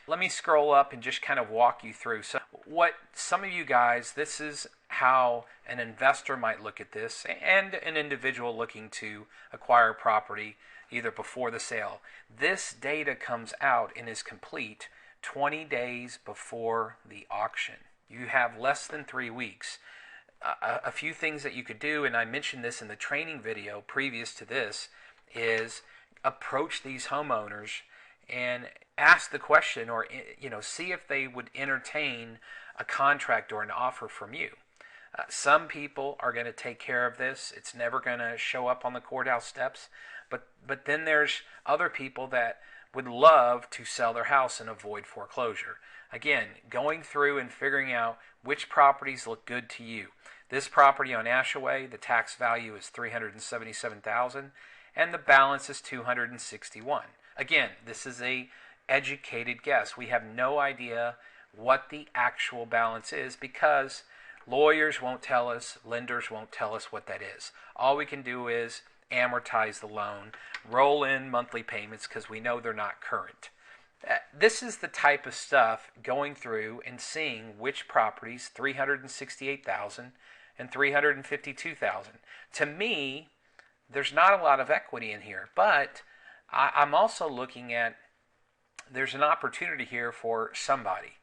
Let me scroll up and just kind of walk you through. So what some of you guys, this is how an investor might look at this, and an individual looking to acquire property either before the sale. This data comes out and is complete 20 days before the auction. You have less than 3 weeks. A few things that you could do, and I mentioned this in the training video previous to this, is approach these homeowners and ask the question, or see if they would entertain a contract or an offer from you. Some people are going to take care of this. It's never going to show up on the courthouse steps. But then there's other people that would love to sell their house and avoid foreclosure. Again, going through and figuring out which properties look good to you. This property on Ashaway, the tax value is $377,000 and the balance is $261,000. Again, this is a educated guess. We have no idea what the actual balance is because lawyers won't tell us, lenders won't tell us what that is. All we can do is amortize the loan, roll in monthly payments because we know they're not current. This is the type of stuff going through and seeing which properties, $368,000 and $352,000. To me, there's not a lot of equity in here, but I'm also looking at there's an opportunity here for somebody,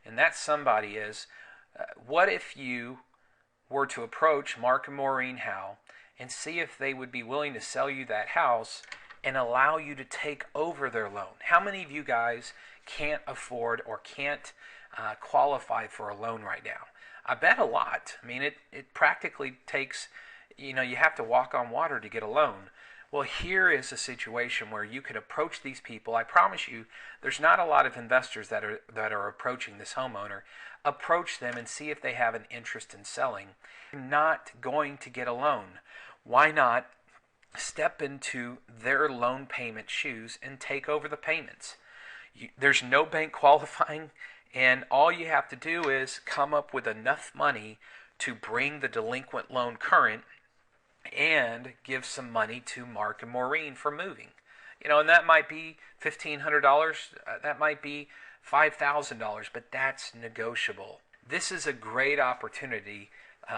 and that somebody is what if you were to approach Mark and Maureen Howe and see if they would be willing to sell you that house and allow you to take over their loan. How many of you guys can't afford or can't qualify for a loan right now? I bet a lot. I mean, it practically takes, you have to walk on water to get a loan. Well, here is a situation where you could approach these people. I promise you, there's not a lot of investors that are approaching this homeowner. Approach them and see if they have an interest in selling. You're not going to get a loan. Why not step into their loan payment shoes and take over the payments? There's no bank qualifying, and all you have to do is come up with enough money to bring the delinquent loan current and give some money to Mark and Maureen for moving. And that might be $1,500, that might be $5,000, but that's negotiable. This is a great opportunity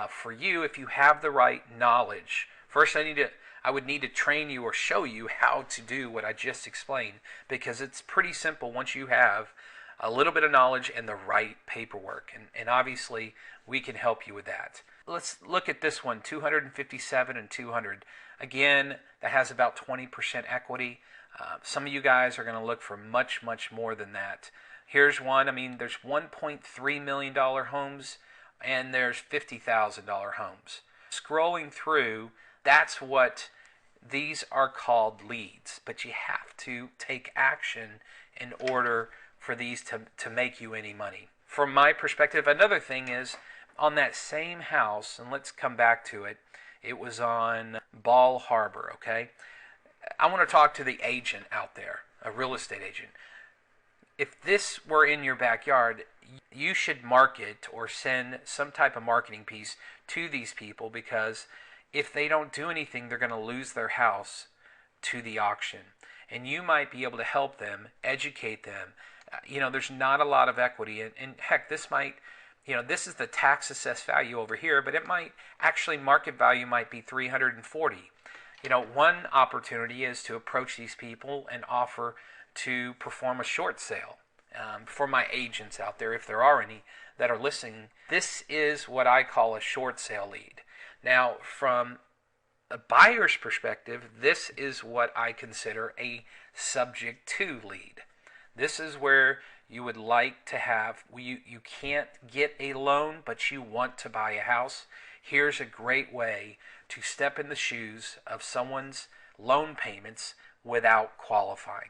for you if you have the right knowledge. First, I would need to train you or show you how to do what I just explained, because it's pretty simple once you have a little bit of knowledge and the right paperwork. And obviously, we can help you with that. Let's look at this one, 257 and 200. Again, that has about 20% equity. Some of you guys are going to look for much, much more than that. Here's one. I mean, there's $1.3 million homes and there's $50,000 homes. Scrolling through, that's what these are called leads, but you have to take action in order for these to make you any money. From my perspective, another thing is on that same house, and let's come back to it, it was on Ball Harbor, okay? I want to talk to the agent out there, a real estate agent. If this were in your backyard, you should market or send some type of marketing piece to these people, because if they don't do anything, they're going to lose their house to the auction. And you might be able to help them, educate them. There's not a lot of equity. And heck, this might, this is the tax assessed value over here, but it might actually, market value might be 340. One opportunity is to approach these people and offer to perform a short sale. For my agents out there, if there are any that are listening, this is what I call a short sale lead. Now, from a buyer's perspective, this is what I consider a subject to lead. This is where you would like to have, you can't get a loan, but you want to buy a house. Here's a great way to step in the shoes of someone's loan payments without qualifying.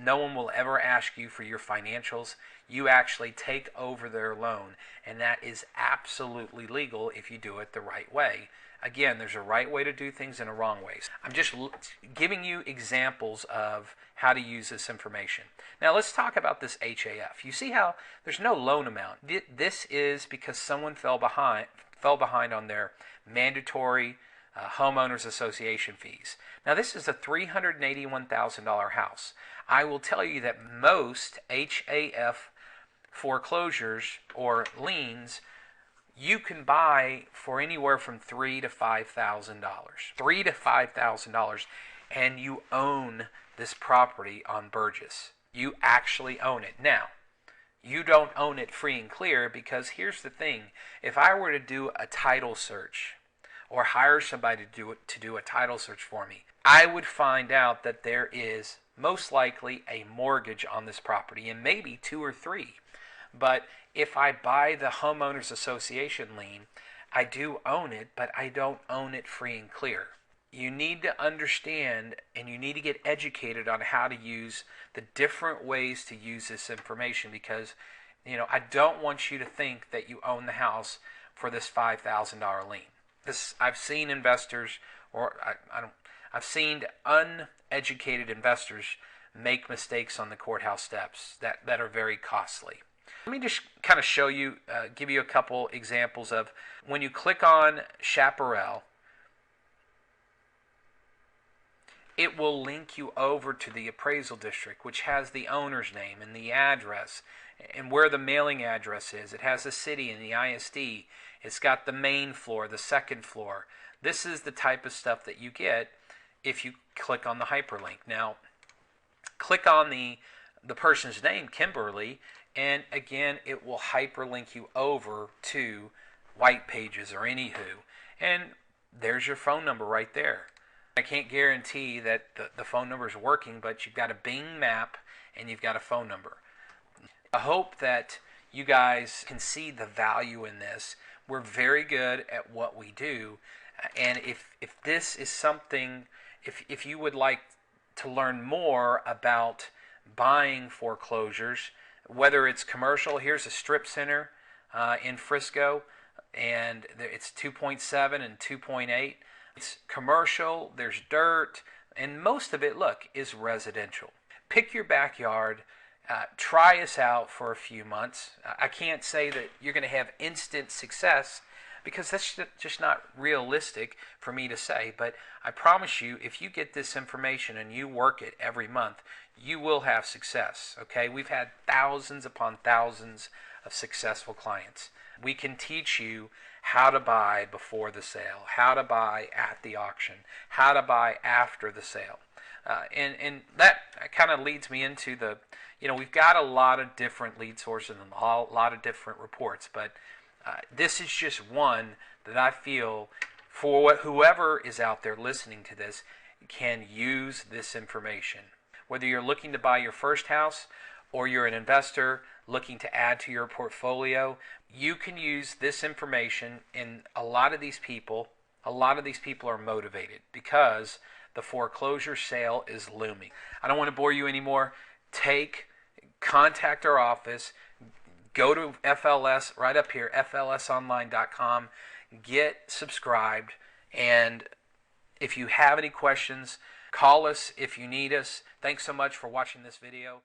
No one will ever ask you for your financials. You actually take over their loan, and that is absolutely legal if you do it the right way. Again, there's a right way to do things and a wrong way. I'm just giving you examples of how to use this information. Now let's talk about this HAF. You see how there's no loan amount. This is because someone fell behind on their mandatory homeowners association fees. Now this is a $381,000 house. I will tell you that most HAF foreclosures or liens you can buy for anywhere from $3,000 to $5,000. $3,000 to $5,000, and you own this property on Burgess. You actually own it. Now, you don't own it free and clear, because here's the thing. If I were to do a title search or hire somebody to do a title search for me, I would find out that there is most likely a mortgage on this property, and maybe 2 or 3. But if I buy the homeowners association lien, I do own it, but I don't own it free and clear. You need to understand, and you need to get educated on how to use the different ways to use this information, because I don't want you to think that you own the house for this $5,000 lien. I've seen investors, or I've seen uneducated investors make mistakes on the courthouse steps that are very costly. Let me just kind of show you, give you a couple examples of when you click on Chaparral, it will link you over to the appraisal district, which has the owner's name and the address and where the mailing address is. It has the city and the ISD. It's got the main floor, the second floor. This is the type of stuff that you get if you click on the hyperlink. Now, click on the person's name, Kimberly, and again, it will hyperlink you over to White Pages or Anywho. And there's your phone number right there. I can't guarantee that the phone number is working, but you've got a Bing map and you've got a phone number. I hope that you guys can see the value in this. We're very good at what we do, and if this is something, if you would like to learn more about buying foreclosures, whether it's commercial, here's a strip center in Frisco, and it's 2.7 and 2.8. It's commercial, there's dirt, and most of it, look, is residential. Pick your backyard, try us out for a few months. I can't say that you're going to have instant success, because that's just not realistic for me to say, but I promise you, if you get this information and you work it every month, you will have success, okay? We've had thousands upon thousands of successful clients. We can teach you how to buy before the sale, how to buy at the auction, how to buy after the sale. And that kind of leads me into we've got a lot of different lead sources and a lot of different reports, but this is just one that I feel for whoever is out there listening to this can use this information. Whether you're looking to buy your first house or you're an investor looking to add to your portfolio, you can use this information. And a lot of these people are motivated because the foreclosure sale is looming. I don't want to bore you anymore. Contact our office, go to FLS right up here, flsonline.com, get subscribed, and if you have any questions, call us if you need us. Thanks so much for watching this video.